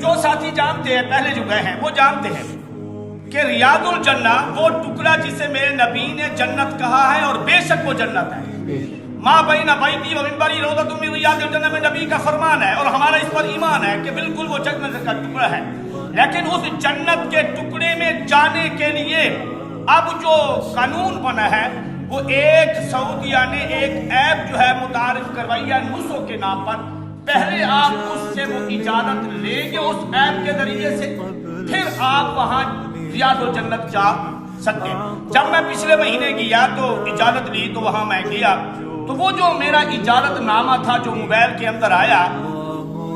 جو ساتھی جانتے ہیں، پہلے جو گئے ہیں وہ جانتے ہیں کہ ریاض الجنہ وہ ٹکڑا جسے میرے نبی نے جنت کہا ہے، اور بے شک وہ جنت ہے۔ ماں بین بیتی و منبری روضۃ من ریاض الجنہ میں نبی کا فرمان ہے، اور ہمارا اس پر ایمان ہے کہ بالکل وہ جنت کا ٹکڑا ہے۔ لیکن اس جنت کے ٹکڑے میں جانے کے لیے اب جو قانون بنا ہے وہ ایک سعودیہ نے ایک ایپ جو ہے متعارف کروائی ہے نسو کے نام پر۔ پہلے آپ اس سے وہ اجازت لیں گے اس ایپ کے ذریعے سے، پھر آپ وہاں ریاض الجنت جا سکتے ہیں۔ جب میں پچھلے مہینے گیا تو اجازت لی تو وہاں میں گیا تو وہ جو میرا اجازت نامہ تھا جو موبائل کے اندر آیا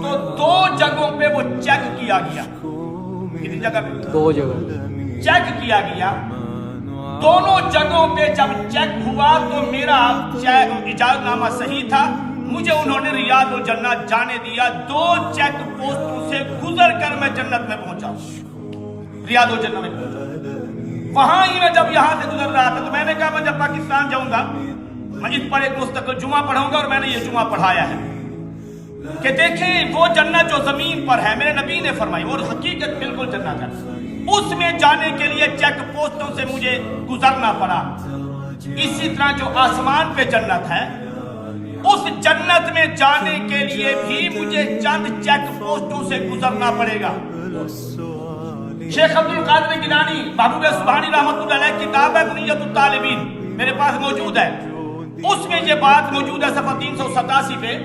تو 2 جگہوں پہ وہ چیک کیا گیا۔ کتنی جگہ پہ؟ 2 جگہ چیک کیا گیا۔ دونوں جگہوں پہ جب چیک ہوا تو میرا اجازت نامہ صحیح تھا، مجھے انہوں نے ریاض الجنہ جانے دیا۔ 2 چیک پوسٹوں سے گزر کر میں جنت میں پہنچا، ریاض الجنہ میں پہنچا۔ وہاں ہی میں جب یہاں سے گزر رہا تھا تو میں نے کہا میں جب پاکستان جاؤں گا میں اس پر ایک مستقل جمعہ پڑھاؤں گا، اور میں نے یہ جمعہ پڑھایا ہے کہ دیکھیں وہ جنت جو زمین پر ہے میرے نبی نے فرمائی اور حقیقت بالکل جنت ہے، اس میں جانے کے لیے چیک پوسٹوں سے مجھے گزرنا پڑا۔ اسی طرح جو آسمان پہ جنت ہے اس جنت میں جانے کے لیے بھی مجھے چند چیک پوسٹوں سے گزرنا پڑے گا۔ شیخ عبد القادر گیلانی محبوب سبحانی رحمۃ اللہ علیہ کتاب ہے بنیۃ الطالبین میرے پاس موجود ہے، اس میں یہ بات موجود ہے صفحہ 387 پہ۔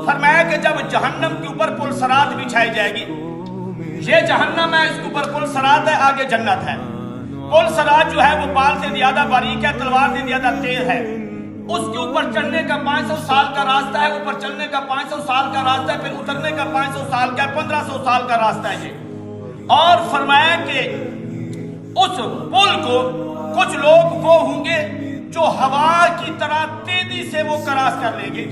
فرمایا کہ جب جہنم کے اوپر پل صراط بچھائی جائے گی، یہ جہنم ہے، اس کے اوپر پل صراط ہے، آگے جنت ہے۔ پل صراط جو ہے وہ بال سے زیادہ باریک ہے، تلوار سے زیادہ تیز ہے، اس کے اوپر چڑھنے کا 500 سال کا راستہ ہے، اوپر چلنے کا 500 سال کا راستہ ہے، پھر اترنے کا 500 سال کا 1500 سال کا راستہ ہے یہ۔ اور فرمایا کہ اس پل کو کچھ لوگ وہ ہوں گے جو ہوا کی طرح تیزی سے وہ کراس کر لیں گے،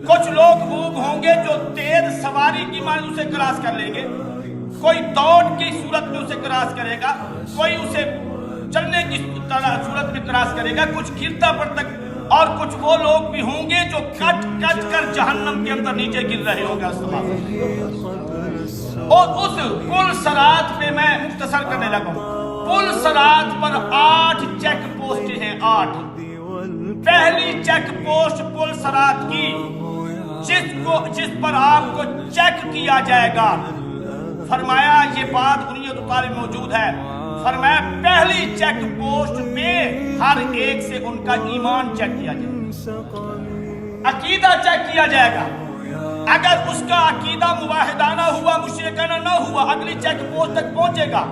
کچھ لوگ وہ ہوں گے جو تیز سواری کی مانند اسے کراس کر لیں گے، کوئی دوڑ کی صورت میں اسے کراس کرے گا، کوئی اسے چلنے کی صورت میں کراس کرے گا، کچھ گرتا پڑتا، اور کچھ وہ لوگ بھی ہوں گے جو کٹ کٹ کر جہنم کے اندر نیچے گر رہے ہوں گے۔ اور اس پل صراط پہ میں مختصر کرنے لگا ہوں، پل صراط پر 8 چیک پوسٹ ہیں، 8۔ پہلی چیک پوسٹ پل صراط کی جس پر آپ کو چیک کیا جائے گا، فرمایا یہ بات بنیۃ الطالب موجود ہے، فرمایا پہلی چیک پوسٹ پہ ہر ایک سے ان کا ایمان چیک کیا جائے گا، عقیدہ چیک کیا جائے گا۔ اگر اس کا عقیدہ موحدانہ ہوا، مشرکانہ نہ ہوا، اگلی چیک پوسٹ تک پہنچے گا۔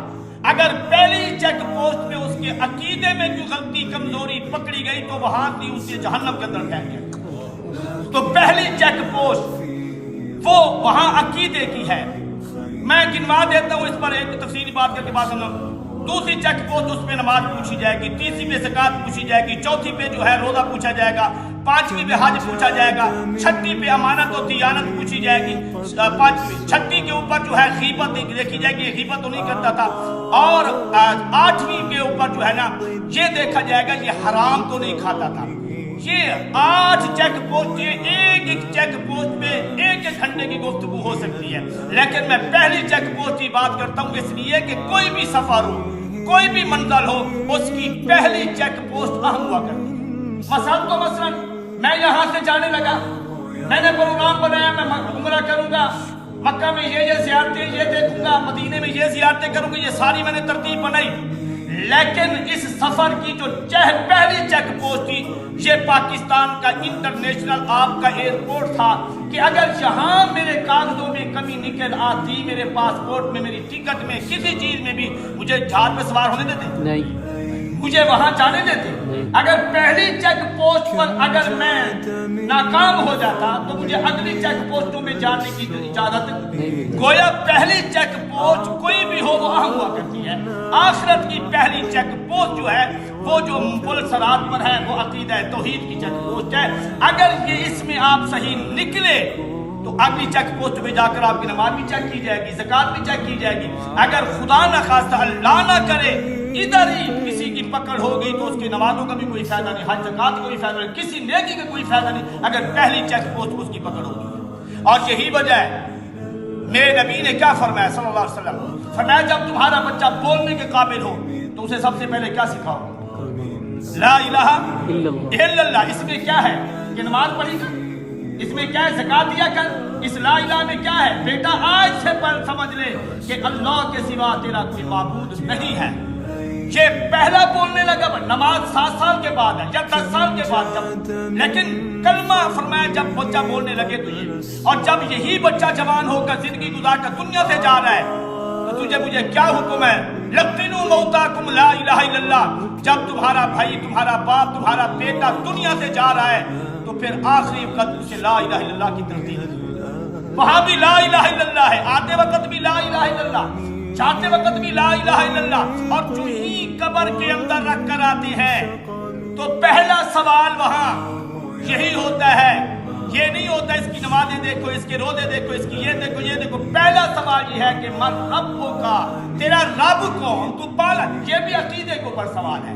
اگر پہلی چیک پوسٹ میں اس کے عقیدے میں کوئی غلطی کمزوری پکڑی گئی تو وہاں سے اسے جہنم کے اندر پھینک گیا۔ تو پہلی چیک پوسٹ وہ وہاں عقیدے کی ہے، میں گنوا دیتا ہوں اس پر ایک تفصیلی بات کر کے بات سنو۔ دوسری چیک پوسٹ اس پہ نماز پوچھی جائے گی، تیسری پہ زکوٰۃ پوچھی جائے گی، چوتھی پہ جو ہے روزہ پوچھا جائے گا، 5ویں پہ حج پوچھا جائے گا، 6 پہ امانت و دیانت پوچھی جائے گی، 6 کے اوپر جو ہے غیبت دیکھی جائے گی، غیبت تو نہیں کرتا تھا، اور 8ویں کے اوپر جو ہے نا یہ دیکھا جائے گا یہ حرام تو نہیں کھاتا تھا۔ یہ 8 چیک پوسٹ، ایک چیک پوسٹ پہ 1 گھنٹے کی گفتگو ہو سکتی ہے، لیکن میں پہلی چیک پوسٹ کی بات کرتا ہوں اس لیے کہ کوئی بھی سفر ہو، کوئی بھی منزل ہو، اس کی پہلی چیک پوسٹ اہم ہوا کرتی ہے۔ مثلا میں یہاں سے جانے لگا، میں نے پروگرام بنایا میں عمرہ کروں گا، مکہ میں یہ زیارتیں یہ دیکھوں گا، مدینے میں یہ زیارتیں کروں گا، یہ ساری میں نے ترتیب بنائی، لیکن اس سفر کی جو پہلی چیک پوسٹ تھی یہ پاکستان کا انٹرنیشنل آپ کا ایئرپورٹ تھا کہ اگر یہاں میرے کاغذوں میں کمی نکل آتی، میرے پاسپورٹ میں، میری ٹکٹ میں، کسی چیز میں بھی مجھے جہاز پہ سوار ہونے دیتے نہیں، مجھے وہاں جانے دیتے؟ اگر پہلی چیک پوسٹ پر اگر میں ناکام ہو جاتا تو مجھے اگلی چیک پوسٹوں میں جانے کی اجازت نہیں۔ گویا پہلی چیک پوسٹ کوئی بھی ہو وہ اہم ہوا کرتی ہے۔ آخرت کی پہلی چیک پوسٹ جو ہے وہ جو پل صراط پر ہے وہ عقیدہ توحید کی چیک پوسٹ ہے۔ اگر یہ اس میں آپ صحیح نکلے تو اگلی چیک پوسٹ پہ جا کر آپ کی نماز بھی چیک کی جائے گی، زکوٰۃ بھی چیک کی جائے گی۔ اگر خدا نہ خواستہ اللہ نہ کرے ادھر ہی کسی کی پکڑ ہو گئی تو اس کی نمازوں کا بھی کوئی فائدہ نہیں، حج زکوٰۃ کا کوئی فائدہ نہیں، کسی نیکی کا کوئی فائدہ نہیں اگر پہلی چیک پوسٹ اس کی پکڑ ہوگی۔ اور یہی وجہ ہے میرے نبی نے کیا فرمایا صلی اللہ علیہ وسلم؟ فرمایا جب تمہارا بچہ بولنے کے قابل ہو تو اسے سب سے پہلے کیا سکھاؤ؟ لا الہ الا اللہ۔ اس میں کیا ہے کہ نماز پڑھی کر، اس میں کیا ہے زکات دیا کر، اس لا الہ میں کیا ہے؟ بیٹا آج سے سمجھ لے کہ اللہ کے سوا تیرا کوئی معبود نہیں ہے۔ یہ پہلا بولنے لگا، نماز 7 سال کے بعد ہے یا 10 سال کے بعد جب، لیکن کلمہ فرمایا جب بچہ بولنے لگے تو یہ، اور جب یہی بچہ جوان ہو کر زندگی گزار کر دنیا سے جا رہا ہے تو تجھے مجھے کیا حکم ہے؟ لقنوا موتاکم لا الہ الا اللہ۔ جب تمہارا بھائی، تمہارا باپ، تمہارا بیٹا دنیا سے جا رہا ہے تو پھر آخری وقت سے لا الہ الا اللہ کی تلقین، وہاں بھی لا الہ الا اللہ ہے، آتے وقت بھی لا الہ الا اللہ، جاتے وقت بھی لا الہ الا اللہ۔ اور جو ہی قبر کے اندر رکھ کر آتے ہیں تو پہلا سوال وہاں یہی ہوتا ہے، یہ نہیں ہوتا اس کی نمازیں دیکھو، اس کے روزے دیکھو، اس کی یہ دیکھو، یہ دیکھو۔ پہلا سوال یہ ہے کہ من ربو کا، تیرا رب کون، تو پالا۔ یہ بھی عقیدے کے اوپر سوال ہے۔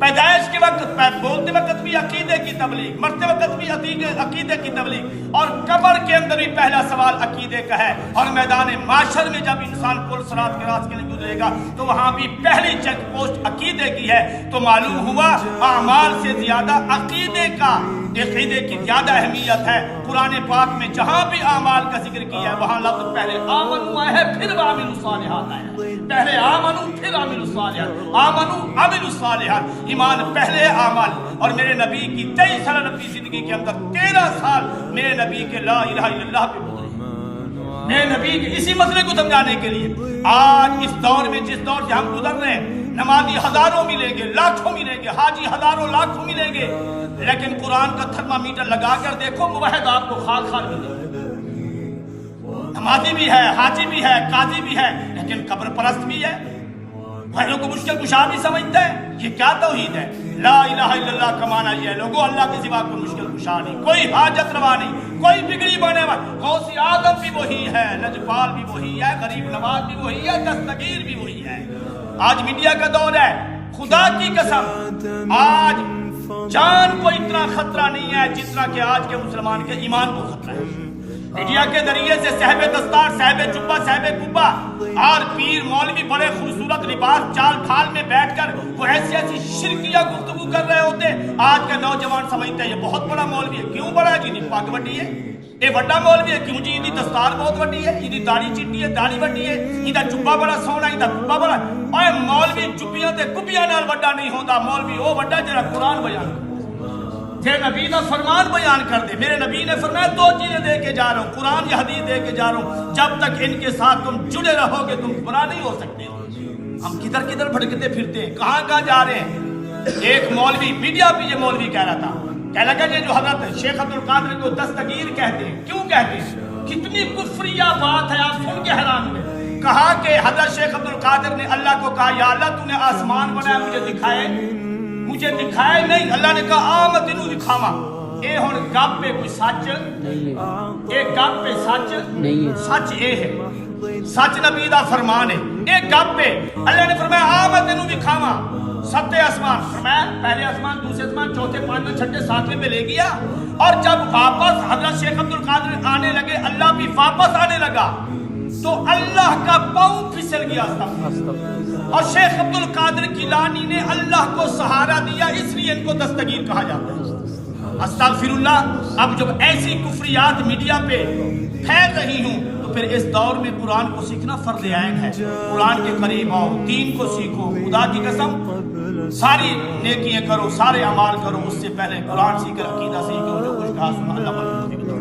پیدائش کے وقت، بولتے وقت بھی عقیدے کی تبلیغ، مرتے وقت بھی عقیدے کی تبلیغ، اور قبر کے اندر بھی پہلا سوال عقیدے کا ہے۔ اور میدان معاشر میں جب انسان پل صراط کے راستے میں گزرے گا تو وہاں بھی پہلی چیک پوسٹ عقیدے کی ہے۔ تو معلوم ہوا اعمال سے زیادہ عقیدے کا، عقیدے کی زیادہ اہمیت ہے۔ قرآن پاک میں جہاں بھی اعمال کا ذکر کیا ہے وہاں لفظ پہلے آمنو آیا ہے، پھر عامل الصالحات آیا ہے۔ پہلے آمنو پھر عامل الصالحات، آمنو عامل الصالحات، ایمان پہلے اعمال۔ اور میرے نبی کی 23 سال نبی زندگی کے اندر 13 سال میرے نبی کے لا الہ الا اللہ پہ گزرے، میرے نبی کے اسی مسئلے کو سمجھانے کے لیے۔ آج اس دور میں جس دور سے ہم گزر رہے ہیں، نمازی ہزاروں ملیں گے، لاکھوں ملیں گے، حاجی ہزاروں لاکھوں ملیں گے، لیکن قرآن کا تھرمامیٹر لگا کر دیکھو، موحد آپ کو خال خال ملے گا۔ نمازی بھی ہے، حاجی بھی ہے، قاضی بھی ہے، لیکن قبر پرست بھی ہے، غیروں کو مشکل کشا بھی سمجھتا ہے۔ یہ کیا توحید ہے؟ لا الہ الا اللہ کا معنی یہ ہے لوگوں اللہ کے سوا کوئی مشکل کشا نہیں، کوئی حاجت روا نہیں، کوئی بگڑی بنے والا۔ غوث اعظم بھی وہی ہے، لجپال بھی وہی ہے، غریب نواز بھی وہی ہے، دستگیر بھی وہی ہے۔ آج میڈیا کا دور ہے، خدا کی قسم آج جان کو اتنا خطرہ نہیں ہے جتنا کہ آج کے مسلمان کے ایمان کو خطرہ ہے۔ میڈیا کے ذریعے سے صاحب دستار، صاحب جبہ، صاحب قبہ اور پیر مولوی بڑے خوبصورت لباس چال ڈھال میں بیٹھ کر وہ ایسی ایسی شرکیہ گفتگو کر رہے ہوتے ہیں۔ آج کا نوجوان سمجھتا ہے یہ بہت بڑا مولوی ہے۔ کیوں بڑا ہے جی؟ پاک وڈی ہے، یہ بڑا مولوی ہے۔ کیوں جی؟ یہ دستار بہت وڈی ہے، یہ داڑھی چٹی ہے، داڑھی وڈی ہے، یہ جبہ بڑا سونا، یہ قبہ بڑا۔ اور مولوی جبیاں تے کبیاں نال وڈا نہیں ہوتا، مولوی وہ وڈا جڑا قرآن بیان کرتا، تیرے نبی کا فرمان بیان کر دے۔ میرے نبی نے فرمایا 2 چیزیں دے کے جا رہا ہوں، قرآن یا حدیث دے کے جا رہا ہوں، جب تک ان کے ساتھ تم جڑے رہو گے تم گمراہ نہیں ہو سکتے۔ ہم کدھر کدھر بھٹکتے پھرتے ہیں، کہاں کہاں جا رہے ہیں۔ ایک مولوی میڈیا پہ یہ مولوی کہہ رہا تھا، کہہ لگا یہ جو حضرت شیخ عبد القادر کو دستگیر کہتے ہیں، کیوں کہتے ہیں؟ کتنی کفریہ بات ہے، آپ سن کے حیران ہوئے۔ کہا کہ حضرت شیخ عبد القادر نے اللہ کو کہا یا اللہ تو نے آسمان بنایا مجھے دکھائے، مجھے دکھائے نہیں۔ اللہ نے کہا آ میں تینوں دکھاواں۔ اے ہن گپ پہ کوئی سچ اے گپ پہ سچ نہیں، سچ اے ہے، سچ نبی دا فرمان ہے۔ اے گپ پہ اللہ نے فرمایا آ میں تینوں دکھاواں 7 آسمان، فرمایا پہلے آسمان، دوسرے آسمان، چوتھے، پانچویں، چھٹے، 7ویں پہ لے گیا۔ اور جب واپس حضرت شیخ عبد القادر آنے لگے، اللہ بھی واپس آنے لگا تو اللہ کا پاؤں پھسل گیا اور شیخ عبد القادر گیلانی نے اللہ کو سہارا دیا، اس لیے ان کو دستگیر کہا جاتا ہے۔ استغفر اللہ۔ اب جب ایسی کفریات میڈیا پہ پھیل رہی ہوں تو پھر اس دور میں قرآن کو سیکھنا فرض عین ہے۔ قرآن کے قریب آؤ، دین کو سیکھو، خدا کی قسم ساری نیکیاں کرو، سارے اعمال کرو، اس سے پہلے قرآن سیکھ کر عقیدہ سیکھو۔ جو کچھ کہا سنا اللہ